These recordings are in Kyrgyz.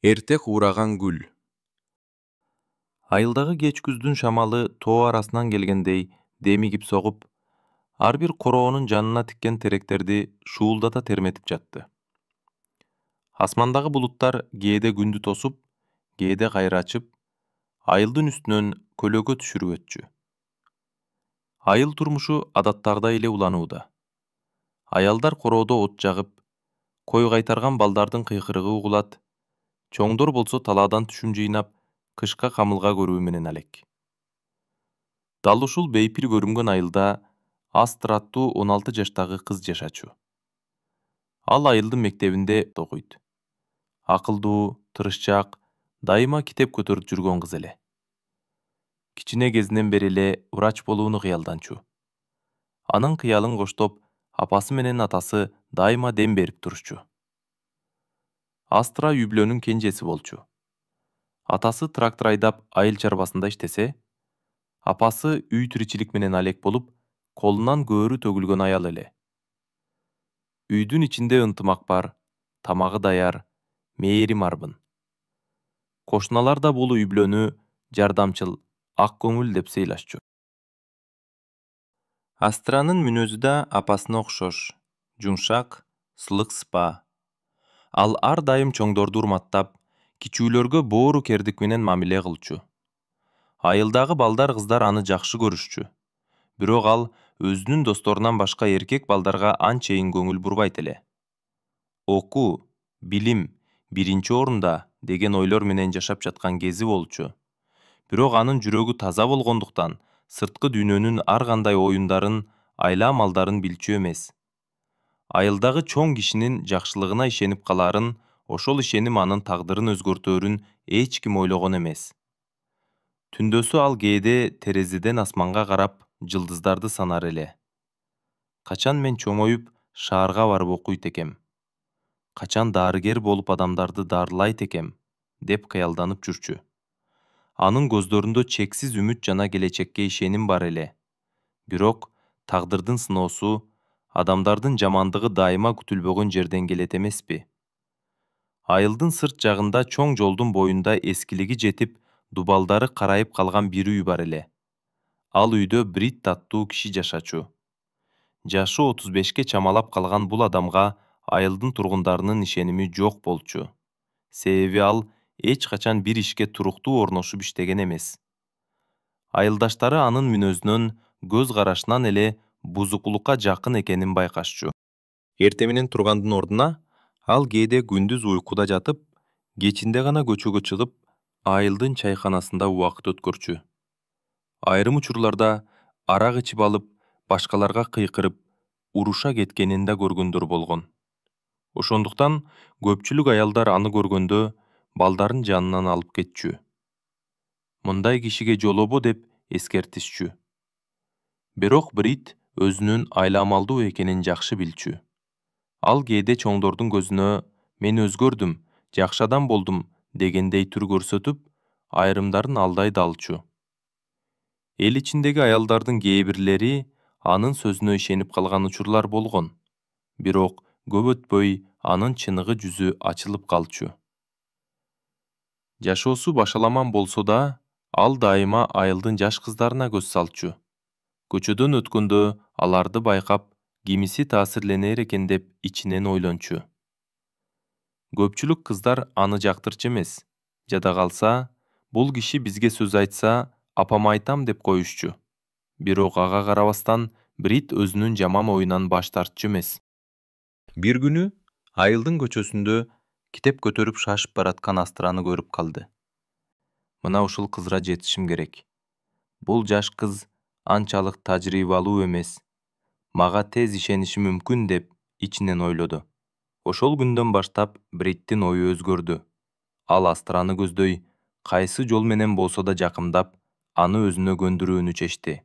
Эртек ураган гүл. Айылдагы кеч күздүн шамалы тоо арасынан келгендей демигип согуп, ар бир короонун жанына тиккен теректерди шуулдата терметип жатты. Асмандагы булуттар кээде күндү тосуп, кээде кайра ачып, айылдын үстүнөн көлөкө түшүрүп өтчү. Айыл турмушу адаттагыдай эле уланууда. Аялдар короодо от жагып, кой кайтарган балдардын кыйкырыгы угулат, чоңдор болсо талаадан түшүм жыйнап, кышка камылга көрүү менен алек. Дал ушул бейпир көрүнгөн айылда Астра аттуу 16 жаштагы кыз жашачу. Ал айылдын мектебинде окуйт. Акылдуу, тырышчаак, дайыма китеп көтөрүп жүргөн кыз эле. Кичине кезинен бери эле врач болууну кыялданчу. Анын кыялын коштоп, апасы менен атасы дайыма дем берип турушчу. Астра үй-бүлөнүн кенжеси болчу. Атасы трактор айдап айыл чарбасында иштесе, апасы үй тиричилик менен алек болуп, колунан көөрү төгүлгөн аял эле. Үйдүн ичинде ынтымак бар, тамагы даяр, мээрим арбын. Кошуналар да бул үй-бүлөнү жардамчыл, ак көңүл деп сыйлашчу. Астранын мүнөзү да апасына окшош, жумшак, сылык сыпа. Ал ар дайым чоңдорду урматтап, кичүүлөргө боору кердик менен мамиле кылчу. Айылдагы балдар кыздар аны жакшы көрүшчү. Бирок ал өзүнүн досторунан башка эркек балдарга анчейин көңүл бурбайт эле. Окуу, билим биринчи орунда деген ойлор менен жашап жаткан кези болчу. Бирок анын жүрөгү таза болгондуктан, сырткы дүйнөнүн ар кандай оюндарын, айла малдарын билчү эмес. Айылдагы чоң кишинин жакшылыгына ишенип калаарын, ошол ишеним анын тагдырын өзгөртөөрүн эч ким ойлогон эмес. Түндөсү ал кээде терезеден асманга карап, жылдыздарды санар эле. Качан мен чоңоюп, шаарга барып окуйт экем? Качан дарыгер болуп адамдарды дарылайт экем? Деп кыялданып жүрчү. Анын көздөрүндө чексиз үмүт жана келечекке ишеним бар эле. Бирок тагдырдын сыноосу, адамдардын жамандыгы дайыма күтүлбөгөн жерден келет эмеспи? Айылдын сырт жагында чоң жолдун боюнда эскилиги жетип, дубалдары карайып калган бир үй бар эле. Ал үйдө Брит аттуу киши жашачу. Жашы 35-ке чамалап калган бул адамга айылдын тургундарынын ишеними жок болчу. Себеби ал эч качан бир ишке туруктуу орношуп иштеген эмес. Айылдаштары анын мүнөзүнөн, көз карашынан эле бузукулукка жакын экенин байкашчу. Эрте менен тургандын ордуна ал кээде күндүз уйкуда жатып, кечинде гана көчөгө чыгып, айылдын чайканасында убакыт өткөрчү. Айрым учурларда арак ичип алып, башкаларга кыйкырып, уруша кеткенин да көргөндөр болгон. Ошондуктан көпчүлүк аялдар аны көргөндө балдарын жанынан алып кетчү. Мындай кишиге жолобо деп эскертишчү. Бирок Брит өзүнүн айламалдуу экенин жакшы билчү. Ал кээде чоңдордун көзүнө "мен өзгөрдүм, жакшы адам болдум" дегендей түр көрсөтүп, айрымдарын алдай да алчу. Эл ичиндеги аялдардын кээ бирлери анын сөзүнө ишенип калган учурлар болгон. Бирок көп өтпөй анын чыныгы жүзү ачылып калчу. Жашоосу башаламан болсо да, ал дайыма айылдын жаш кыздарына көз салчу. Көчөдөн өткөндө аларды байкап, кимиси таасирленер экен деп ичинен ойлончу. Көпчүлүк кыздар аны жактырчу эмес. Жада калса, бул киши бизге сөз айтса, апама айтам деп коюшчу. Бирок ага карабастан, Брит өзүнүн жаман оюнан баш тартчу эмес. Бир күнү айылдын көчөсүндө китеп көтөрүп шашып бараткан Астраны көрүп калды. Мына ушул кызга жетишим керек. Бул жаш кыз анчалык тажрыйбалуу эмес. Мага тез ишениши мүмкүн деп ичинен ойлоду. Ошол күндөн баштап Бриттин ою өзгөрдү. Ал Астраны көздөй, кайсы жол менен болсо да жакымдап, аны өзүнө көндүрүүнү чечти.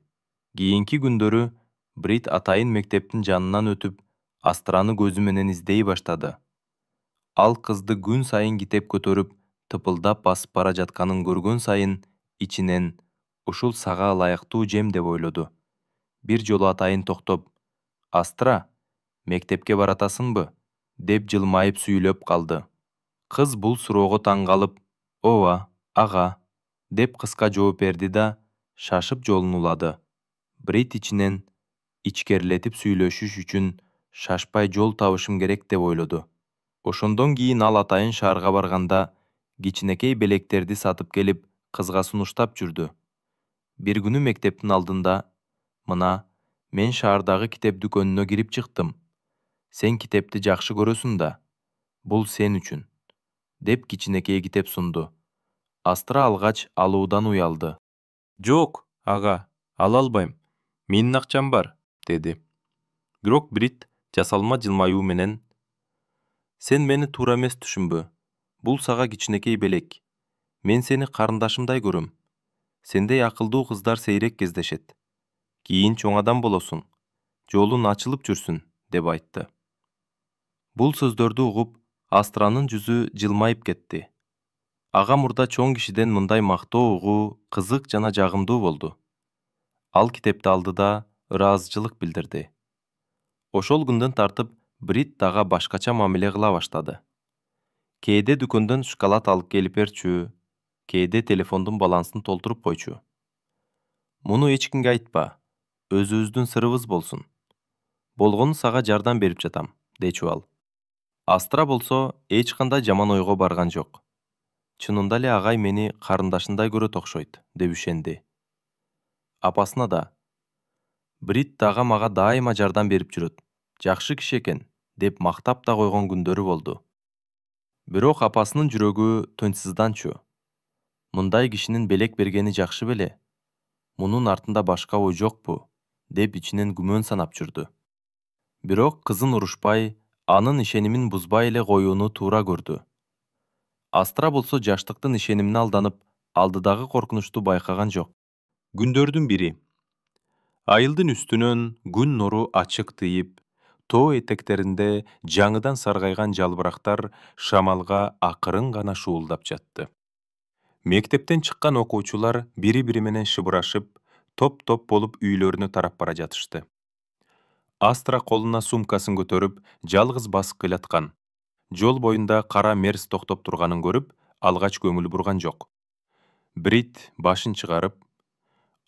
Кийинки күндөрү Брит атайын мектептин жанынан өтүп, Астраны көзү менен издей баштады. Ал кызды күн сайын китеп көтөрүп, тыпылдап басып бара жатканын көргөн сайын, ичинен ушул сага ылайыктуу жем деп ойлоду. Бир жолу атайын токтоп, "Астра, мектепке баратасыңбы?" деп жылмайып сүйлөп калды. Кыз бул суроого таң калып, «Ооба, ага» деп кыска жооп берди да, шашып жолун улады. Брит ичинен ичкерилетип сүйлөшүш үчүн шашпай жол табышым керек деп ойлоду. Ошондон кийин ал атайын шаарга барганда, кичинекей белектерди сатып келип, кызга сунуштап жүрдү. Бир күнү мектептин алдында, «Мына, мен шаардагы китеп дүкөнүнө кирип чыктым. Сен китепти жакшы көрөсүң да. Бул сен үчүн», деп кичинекей китеп сунду. Астра алгач алуудан уялды. «Жок, ага, ала албайм. Менин акчам бар», деди. Бирок Брит жасалма жылмаюу менен, «Сен мени туура эмес түшүнбө. Бул сага кичинекей белек. Мен сени карындашымдай көрөм. Сендей акылдуу кыздар сейрек кездешет. Кийин чоң адам болосуң. Жолун ачылып жүрсүн», деп айтты. Бул сөздөрдү угуп, Астранын жүзү жылмайып кетти. Ага мурда чоң кишиден мындай мактоо угуу кызык жана жагымдуу болду. Ал китепти алды да ыраазычылык билдирди. Ошол күндөн тартып Брит дага башкача мамиле кыла баштады. Кээде дүкөндөн шоколад алып келип берчү, кээде телефондун балансын толтуруп койчу. «Муну эч кимге айтпа, өзүбүздүн сырыбыз болсун. Болгону сага жардам берип жатам», дечү ал. Астра болсо эч кандай жаман ойго барган жок. «Чынында эле агай мени карындашындай көрөт окшойт», деп ишенди. Апасына да, «Брит дагы мага дайыма жардам берип жүрөт. Жакшы киши экен», деп мактап да койгон күндөрү болду. Бирок апасынын жүрөгү тынчсызданчу. «Мындай кишинин белек бергени жакшы беле? Мунун артында башка ой жокпу?» деп ичинен күмөн санап жүрдү. Бирок кызын урушпай, анын ишенимин бузбай эле коюуну туура көрдү. Астра болсо жаштыктын ишенимине алданып, алдыдагы коркунучту байкаган жок. Күндөрдүн бири. Айылдын үстүнөн күн нуру ачык тыйып, тоо этектеринде жаңыдан саргайган жалбырактар шамалга акырын гана шуулдап жатты. Мектептен чыккан окуучулар бири-бири менен шыбырашып, топ-топ болуп үйлөрүнө тарап бара жатышты. Астра колуна сумкасын көтөрүп, жалгыз басып келаткан. Жол боюнда кара мерс токтоп турганын көрүп, алгач көңүл бурган жок. Брит башын чыгарып,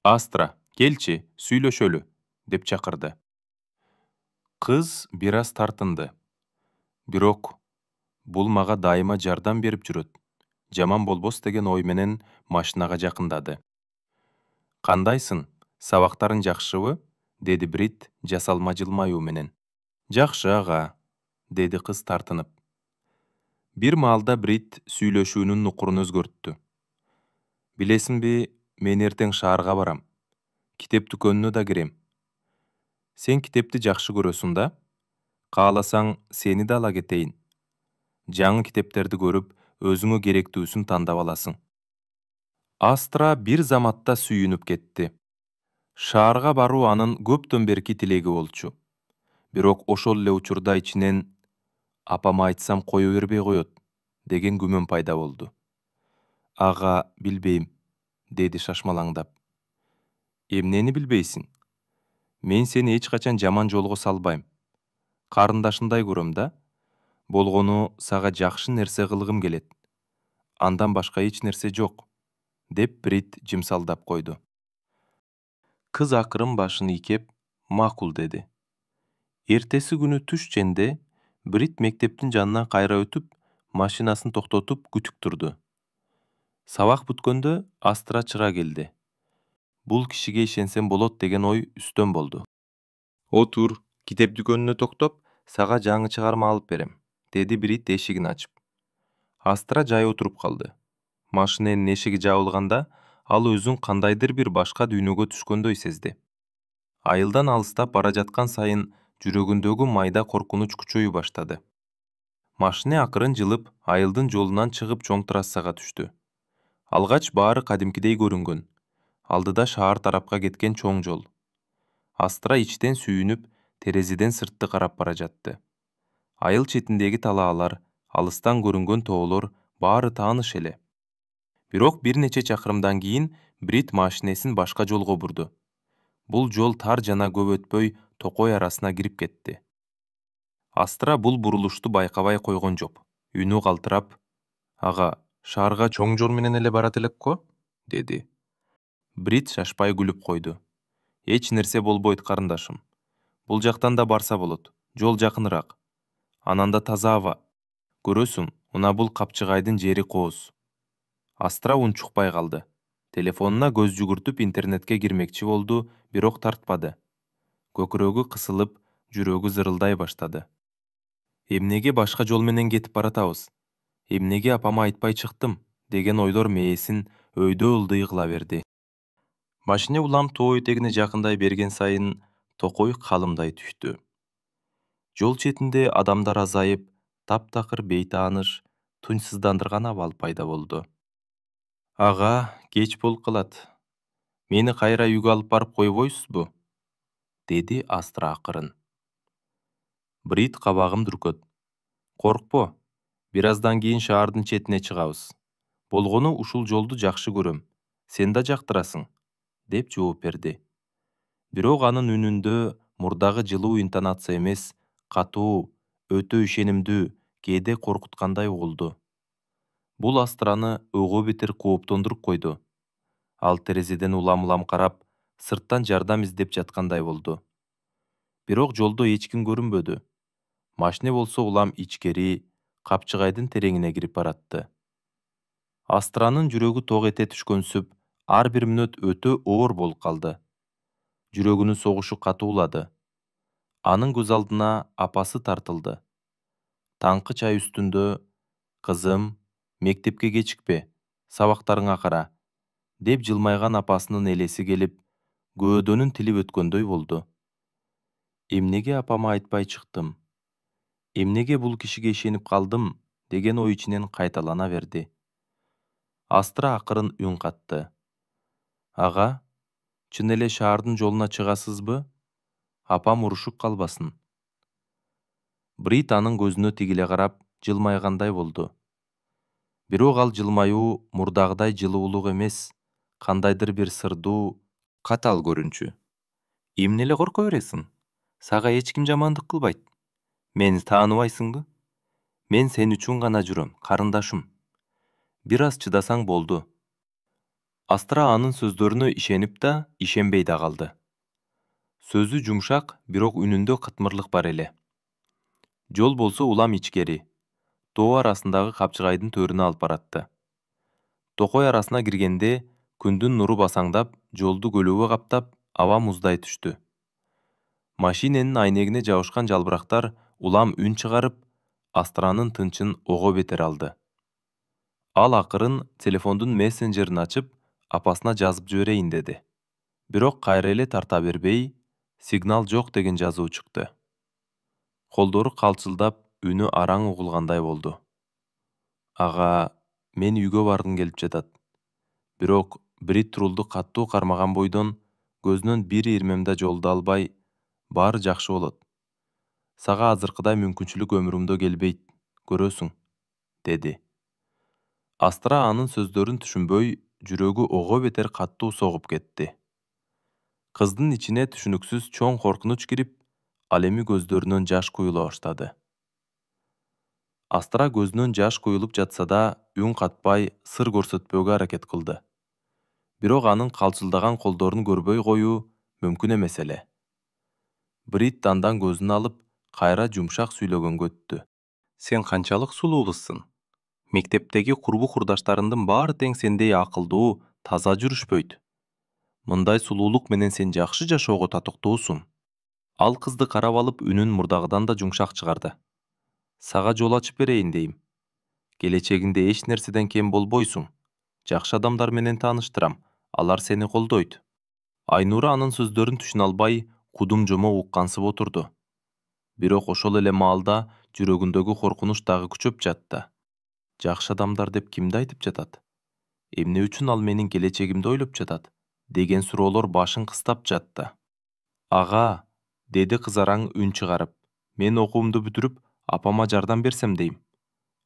«Астра, келчи, сүйлөшөлү», деп чакырды. Кыз бир аз тартынды. Бирок бул мага дайыма жардам берип жүрөт. Жаман болбос деген ой менен машинага жакындады. «Кандайсың? Сабактарың жакшыбы?» деди Брит жасалма жылмаюу менен. «Жакшы, ага», деди кыз тартынып. Бир маалда Брит сүйлөшүүнүн нукурун өзгөрттү. «Билесиңби, мен эртең шаарга барам. Китеп дүкөнүнө да кирем. Сен китепти жакшы көрөсүң да? Кааласаң, сени да ала кетейин. Жаңы китептерди көрүп, өзүңө керектүүсүн тандап аласың». Астра бир заматта сүйүнүп кетти. Шаарга баруу анын көптөн берки тилеги болчу. Бирок ошол эле учурда ичинен «Апама айтсам кое бербей коет» деген күмөн пайда болду. «Ага, билбейм», деди шашмалаңдап. «Эмнени билбейсиң? Мен сени эч качан жаман жолго салбайм. Карындашындай көрөм да. Болгону сага жакшы нерсе кылгым келет. Андан башка эч нерсе жок», деп Брит жымсалдап койду. Кыз акырын башын ийкеп, «Макул», деди. Эртеси күнү түш ченде Брит мектептин жанынан кайра өтүп, машинасын токтотуп күтүк турду. Сабак бүткөндө Астра чыга келди. Бул кишиге ишенсем болот деген ой үстөн болду. «Отур, китеп дүкөнүнө токтоп, сага жаңы чыгарма алып берем», деди Брит эшигин ачып. Астра жай отуруп калды. Машинанын эшиги жабылганда, ал өзүн кандайдыр бир башка дүйнөгө түшкөндөй сезди. Айылдан алыстап бара жаткан сайын жүрөгүндөгү майда коркунуч күчөйү баштады. Машина акырын жылып, айылдын жолунан чыгып чоң трассага түштү. Алгач баары кадимкидей көрүнгөн. Алдыда шаар тарапка кеткен чоң жол. Астра ичтен сүйүнүп, терезеден сыртты карап бара жатты. Айыл четиндеги талаалар, алыстан көрүнгөн тоолор баары тааныш эле. Бирок бир нече чакырымдан кийин Брит машинесин башка жолго бурду. Бул жол тар жана көп өтпөй токой арасына кирип кетти. Астра бул бурулушту байкабай койгон жок. Үнү калтырап, Ага, шаарга чоң жол менен эле барат элекко? Деди. Брит шашпай күлүп койду. Эч нерсе болбойт карындашым. Бул жактан да барса болот. Жол жакыныраак. Анан да таза аба. Көрөсүң, мына бул капчыгайдын жери кооз. Астра унчукпай калды. Телефонуна көз жүгүртүп интернетке кирмекчи болду, бирок тартпады. Көкүрөгү кысылып, жүрөгү зырылдай баштады. Эмнеге башка жол менен кетип баратабыз? Эмнеге апама айтпай чыктым? Деген ойлор мээсин өйдө ылдый кыла берди. Машине улам тоо этегине жакындай берген сайын токой калымдай түштү. Жол четинде адамдар азайып, таптакыр бейтааныш, тунчсуздандырган абал пайда болду. Ага, кеч болуп калат. Мени кайра үйгө алып барып койбойсузбу? Деди Астра акырын. Брит кабагым дүркөт. Коркпо. Бир аздан кийин шаардын четине чыгабыз. Болгону ушул жолду жакшы көрөм. Сен да жактырасың, деп жооп берди. Бирок анын үнүндө мурдагы жылуу интонация эмес, катуу, өтө ишенимдүү, кээде коркуткандай угулду. Бул Астраны ого бетер кооптондуруп койду. Ал терезеден улам-улам карап, сырттан жардам издеп жаткандай болду. Бирок жолдо эч ким көрүнбөдү. Машине болсо улам ичкери, капчыгайдын тереңине кирип баратты. Астранын жүрөгү ток эте түшкөнсүп, ар бир мүнөт өтө оор болуп калды. Жүрөгүнүн согушу катуулады. Анын көз алдына апасы тартылды. Таңкы чай үстүндө «Кызым, мектепке кечикпе, сабактарыңа кара», деп жылмайган апасынын элеси келип, көөдөнүн тилип өткөндөй болду. Эмнеге апама айтпай чыктым? Эмнеге бул кишиге ишенип калдым деген ой ичинен кайталана берди. Астра акырын үн катты. Ага, чын эле шаардын жолуна чыгасызбы? Апам урушуп калбасын. Брит анын көзүнө тигиле карап, жылмайгандай болду. Бирок ал жылмаюу мурдагыдай жылуулук эмес, кандайдыр бир сырдуу, катал көрүнчү. Эмне эле корко бересиң? Сага эч ким жамандык кылбайт. Мени тааныбайсыңбы? Мен сен үчүн гана жүрөм, карындашым. Бир аз чыдасаң болду. Астра анын сөздөрүнө ишенип да, ишенбей да калды. Сөзү жумшак, бирок үнүндө кытмырлык бар эле. Жол болсо улам ичкери. Тоо арасындагы капчыгайдын төрүнө алып баратты. Токой арасына киргенде, күндүн нуру басаңдап, жолду көлөбө каптап, аба муздай түштү. Машиненин айнегине жабышкан жалбырактар улам үн чыгарып, Астранын тынчын ого бетер алды. Ал акырын телефондун мессенджерин ачып, апасына жазып жиберейин деди. Бирок кайра эле тарта бербей, сигнал жок деген жазуу чыкты. Колдору калчылдап, үнү араң угулгандай болду. Ага, мен үйгө баргым келип жатат. Бирок Брит Трулду каттуу кармаган бойдон, көзүнөн бир ирмемда жолду албай, баары жакшы болот. Сага азыркыдай мүмкүнчүлүк өмүрүмдө келбейт, көрөсүң, деди. Астра анын сөздөрүн түшүнбөй, жүрөгү ого бетер каттуу согуп кетти. Кыздын ичине түшүнүксүз чоң коркунуч кирип, ал эми көздөрүнөн жаш куюла баштады. Астра көзүнөн жаш куюлуп жатса да, үн катпай, сыр көрсөтпөөгө аракет кылды. Бирок анын калчылдаган колдорун көрбөй коюу мүмкүн эмес эле. Брит дандан көзүн алып, кайра жумшак сүйлөгөнгө өттү. Сен канчалык сулуу кызсың? Мектептеги курбу-курдаштарымдын баары тең сендей акылдуу, таза жүрүшпөйт. Мындай сулуулук менен сен жакшы жашоого татыктуусуң. Ал кызды карап алып, үнүн мурдагыдан да жумшак чыгарды. Сага жол ачып берейин дейм. Келечегиңде эч нерседен кем болбойсуң. Жакшы адамдар менен тааныштырам, алар сени колдойт. Айнура анын сөздөрүн түшүнө албай, кудум жомо уккансып отурду. Бирок ошол эле маалда жүрөгүндөгү коркунуч дагы күчөп жатты. Жакшы адамдар деп кимди айтып жатат? Эмне үчүн ал менин келечегимди ойлоп жатат? Деген суроолор башын кыстап жатты. Ага, деди кызараң үн чыгарып. Мен окуумду бүтүрүп, апама жардам берсем дейм.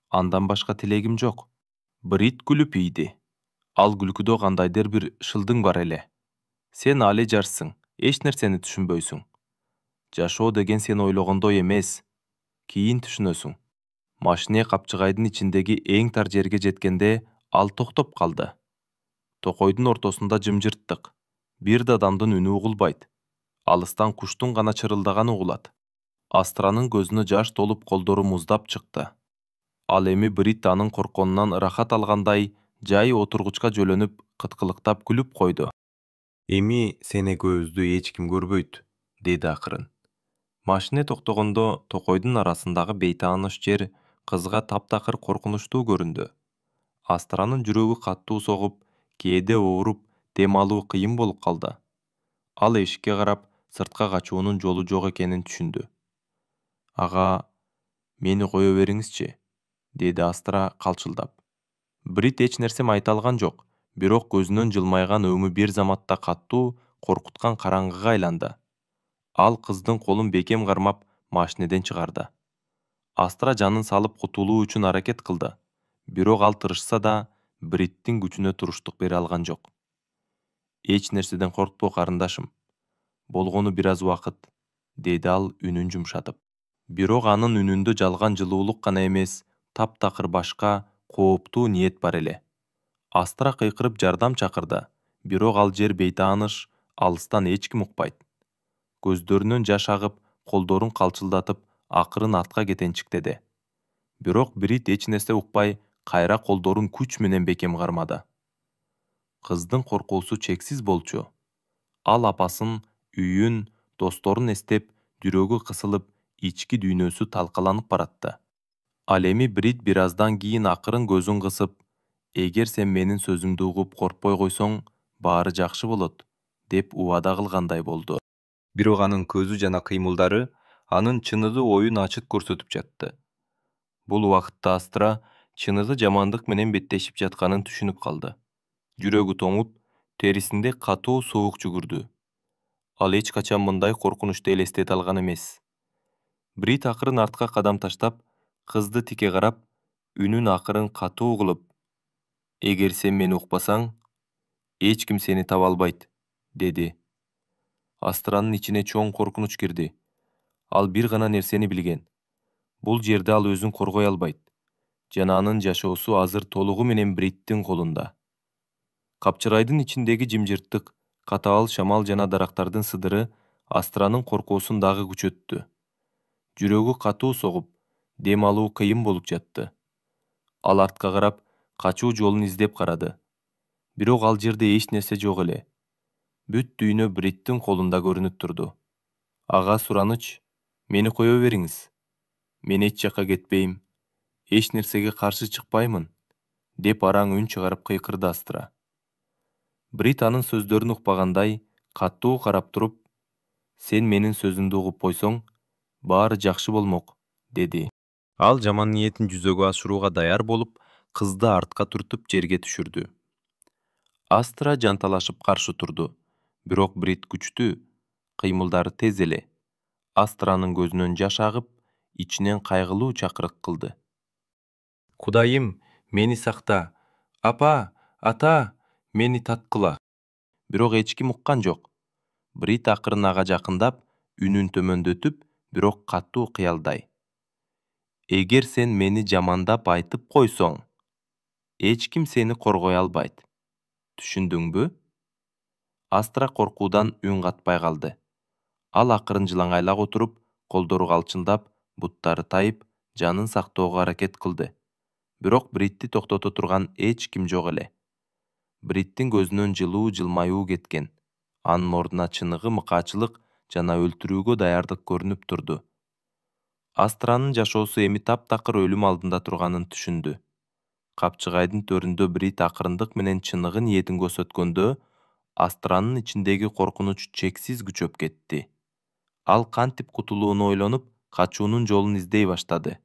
Андан башка тилегим жок. Брит күлүп ийди. Ал күлкүдө кандайдыр бир шылдың бар эле. Сен али жашсың, эч нерсени түшүнбөйсүң. Жашоо деген сен ойлогондой эмес. Кийин түшүнөсүң. Машине капчыгайдын ичиндеги эң тар жерге жеткенде ал токтоп калды. Токойдун ортосунда жымжырттык. Бир да адамдын үнү угулбайт. Алыстан куштун гана чырылдаганы угулат. Астранын көзүнө жаш толуп колдору муздап чыкты. Ал эми Брит анын коркконунан ырахат алгандай жай отургучка жөлөнүп, кыткылыктап күлүп койду. Эми сени көздү эч ким көрбөйт, деди акырын. Машине токтогондо токойдун арасындагы бейтааныш жер кызга таптакыр коркунучтуу көрүндү. Астранын жүрөгү каттуу согуп, кээде ооруп, дем алуу кыйын болуп калды. Ал эшикке карап, сыртка качуунун жолу жок экенин түшүндү. Ага, мени кое бериңизчи, деди Астра калчылдап. Брит эч нерсе айта алган жок, бирок көзүнөн жылмайган өңү бир заматта каттуу, коркуткан караңгыга айланды. Ал кыздын колун бекем кармап, машинеден чыгарды. Астра жанын салып кутулуу үчүн аракет кылды. Бирок ал тырышса да, Бриттин күчүнө туруштук бере алган жок. Эч нерседен коркпо, карындашым. Болгону бир аз убакыт, деди ал үнүн жумшатып. Бирок анын үнүндө жалган жылуулук гана эмес, таптакыр башка, кооптуу ниет бар эле. Астра кыйкырып жардам чакырды, бирок ал жер бейтааныш, алыстан эч ким укпайт. Көздөрүнөн жаш агып, колдорун калчылдатып, акырын артка кетенчиктеди. Бирок Брит эч нерсе укпай, кайра колдорун күч менен бекем кармады. Кыздын коркуусу чексиз болчу. Ал апасын, үйүн, досторун эстеп, жүрөгү кысылып, ички дүйнөсү талкаланып баратты. Ал эми Брит бир аздан кийин акырын көзүн кысып, эгер сен менин сөзүмдү угуп коркпой койсоң, баары жакшы болот, деп убада кылгандай болду. Бирок анын көзү жана кыймылдары анын чыныгы оюн ачык көрсөтүп жатты. Бул убакытта Астра чыныгы жамандык менен беттешип жатканын түшүнүп калды. Жүрөгү тоңуп, терисинде катуу суук жүгүрдү. Ал эч качан мындай коркунучту элестете алган эмес. Брит акырын артка кадам таштап, кызды тике карап, үнүн акырын катуу кылып, эгер сен мени укпасаң, эч ким сени таба албайт, деди. Астранын ичине чоң коркунуч кирди. Ал бир гана нерсени билген. Бул жерде ал өзүн коргой албайт. Жана анын жашоосу азыр толугу менен Бриттин колунда. Капчырайдын ичиндеги жымжырттык, катаал шамал жана дарактардын сыдыры Астранын коркуусун дагы күчөттү. Жүрөгү катуу согуп, дем алуу кыйын болуп жатты. Ал артка карап, качуу жолун издеп карады. Бирок ал жерде эч нерсе жок эле. Бүт дүйнө Бриттин колунда көрүнүп турду. Ага, сураныч, мени кое бериңиз. Мен эч жакка кетпейм, эч нерсеге каршы чыкпаймын, деп араң үн чыгарып кыйкырды Астра. Брит анын сөздөрүн укпагандай, каттуу карап туруп, сен менин сөзүмдү угуп койсоң, баары жакшы болмок, деди. Ал жаман ниетин жүзөгө ашырууга даяр болуп, кызды артка түртүп жерге түшүрдү. Астра жанталашып каршы турду, бирок Брит күчтүү, кыймылдары тез эле. Астранын көзүнөн жаш агып, ичинен кайгылуу чакырык кылды. Кудайым, мени сакта. Апа, ата, мени таткыла. Бирок эч ким уккан жок. Брит акырын ага жакындап, үнүн төмөндөтүп, бирок каттуу кыялдай. Эгер сен мени жамандап айтып койсоң, эч ким сени коргой албайт. Түшүндүңбү? Астра коркуудан үн катпай калды. Ал акырын жылаңайлап отуруп, колдору калчылдап, буттары тайып, жанын сактоого аракет кылды. Бирок Бритти токтото турган эч ким жок эле. Бриттин көзүнөн жылуу жылмаюу кеткен. Анын ордуна чыныгы мыкаачылык жана өлтүрүүгө даярдык көрүнүп турду. Астранын жашоосу эми таптакыр өлүм алдында турганын түшүндү. Капчыгайдын төрүндө Брит акырындык менен чыныгы ниетин көрсөткөндө, Астранын ичиндеги коркунуч чексиз күчөп кетти. Ал кантип кутулууну ойлонуп, качуунун жолун издей баштады.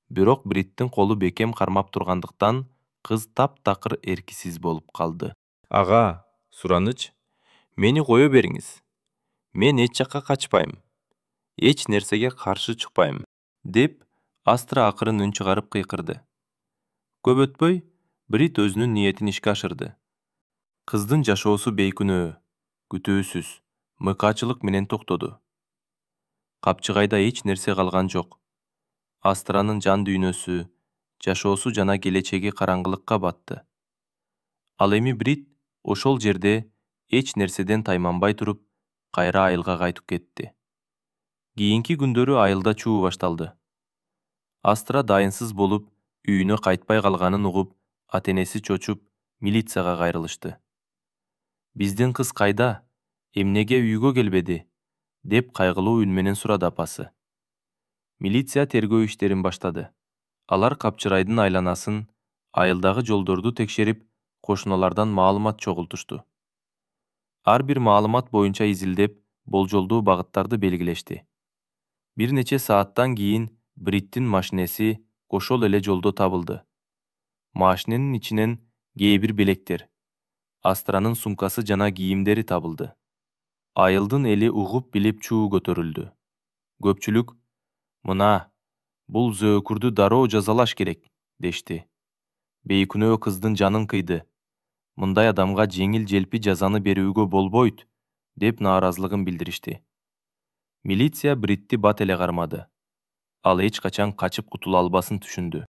Бирок Бриттин колу бекем кармап тургандыктан, кыз таптакыр эркисиз болуп калды. Ага, сураныч, мени кое бериңиз. Мен эч жакка качпайм. Эч нерсеге каршы чыкпайм, деп Астра акырын үн чыгарып кыйкырды. Көп өтпөй, Брит өзүнүн ниетин ишке ашырды. Кыздын жашоосу бейкүнөө, күтүүсүз, мыкаачылык менен токтоду. Капчыгайда эч нерсе калган жок. Астранын жан дүйнөсү, жашоосу жана келечеги караңгылыкка батты. Ал эми Брит ошол жерде эч нерседен тайманбай туруп, кайра айылга кайтып кетти. Кийинки күндөрү айылда чуу башталды. Астра дайынсыз болуп, үйүнө кайтпай калганын угуп, ата-энеси чочуп, милицияга кайрылышты. Биздин кыз кайда? Эмнеге үйгө келбеди? Деп кайгылуу үн менен сурады апасы. Милиция тергөө иштерин баштады. Алар Капчырайдын айланасын, айылдагы жолдорду текшерип, кошуналардан маалымат чогултушту. Ар бир маалымат боюнча изилдеп, болжолдуу багыттарды белгилешти. Бир нече сааттан кийин Бриттин машинеси ошол эле жолдо табылды. Машиненин ичинен кээ бир белектер, Астранын сумкасы жана кийимдери табылды. Айылдын эли угуп билип чуу көтөрүлдү. Көпчүлүк «Мына, бул зөөкүрдү дароо жазалаш керек» дешти. Бейкүнөө кыздын жанын кыйды. Мындай адамга жеңил желпи жазаны берүүгө болбойт, деп нааразылыгын билдиришти. Милиция Бритти бат эле кармады. Ал эч качан качып кутула албасын түшүндү.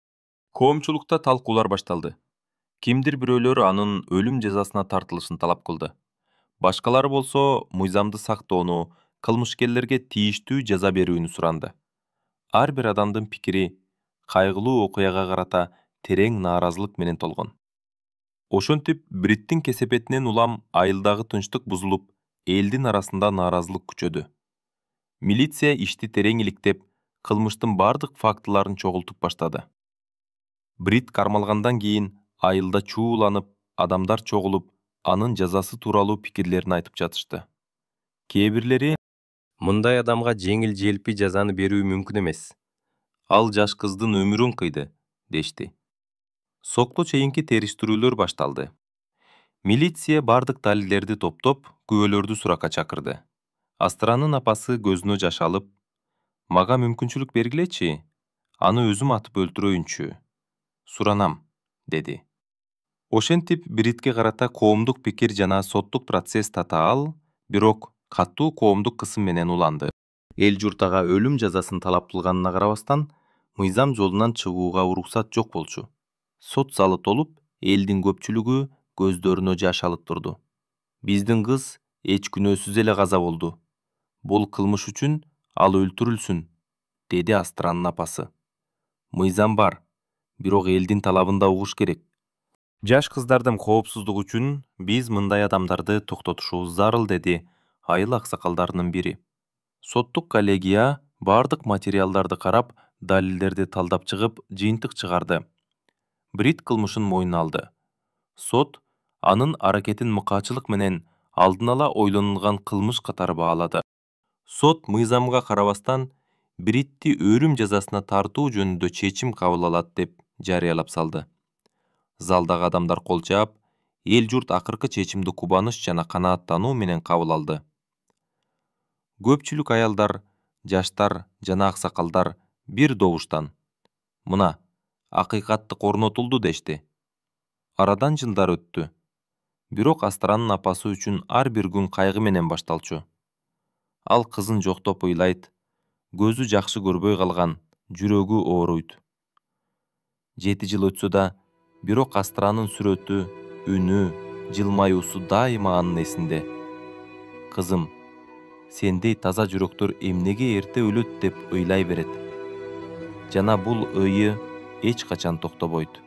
Коомчулукта талкуулар башталды. Кимдир бирөөлөр анын өлүм жазасына тартылышын талап кылды. Башкалары болсо мыйзамды сактоону, кылмышкерлерге тийиштүү жаза берүүнү суранды. Ар бир адамдын пикири кайгылуу окуяга карата терең нааразылык менен толгон. Ошентип Бриттин кесепетинен улам айылдагы тынчтык бузулуп, элдин арасында нааразылык күчөдү. Милиция ишти терең иликтеп, кылмыштын бардык фактыларын чогултуп баштады. Брит кармалгандан кийин айылда чууланып, адамдар чогулуп, анын жазасы тууралуу пикирлерин айтып жатышты. Кээ бирлери мындай адамга жеңил желпи жазаны берүү мүмкүн эмес. Ал жаш кыздын өмүрүн кыйды, дешти. Сотко чейинки териштирүүлөр башталды. Милиция бардык далилдерди топтоп, күбөлөрдү суракка чакырды. Астранын апасы көзүнө жаш алып, «Мага мүмкүнчүлүк бергилечи, аны өзүм атып өлтүрөйүнчү. Суранам», деди. Ошентип Бритке карата коомдук пикир жана соттук процесс татаал, бирок катуу коомдук кысым менен уланды. Эл журт ага өлүм жазасын талап кылганына карабастан, мыйзам жолунан чыгууга уруксат жок болчу. Сот залы толуп, элдин көпчүлүгү көздөрүнө жаш алып турду. Биздин кыз эч күнөөсүз эле каза болду. Бул кылмыш үчүн ал өлтүрүлсүн, деди Астранын апасы. Мыйзам бар, бирок элдин талабын да угуш керек. Жаш кыздардын коопсуздугу үчүн биз мындай адамдарды токтотушубуз зарыл, деди айыл аксакалдарынын бири. Соттук коллегия бардык материалдарды карап, далилдерди талдап чыгып, жыйынтык чыгарды. Брит кылмышын мойнуна алды. Сот анын аракетин мыкаачылык менен алдын ала ойлонулган кылмыш катары баалады. Сот мыйзамга карабастан Бритти өлүм жазасына тартуу жөнүндө чечим кабыл алат деп жарыялап салды. Залдагы адамдар кол жаап, эл журт акыркы чечимди кубаныч жана канааттануу менен кабыл алды. Көпчүлүк аялдар, жаштар жана аксакалдар бир добуштан «Мына, акыйкаттык орнотулду» дешти. Арадан жылдар өттү. Бирок Астранын апасы үчүн ар бир күн кайгы менен башталчу. Ал кызын жоктоп ыйлайт, көзү жакшы көрбөй калган, жүрөгү ооруйт. 7 жыл өтсө да, бирок Астранын сүрөтү, үнү, жылмаюусу дайыма анын эсинде. Кызым, сендей таза жүрөктөр эмнеге эрте өлөт деп ыйлай берет. Жана бул ыйы эч качан токтобойт.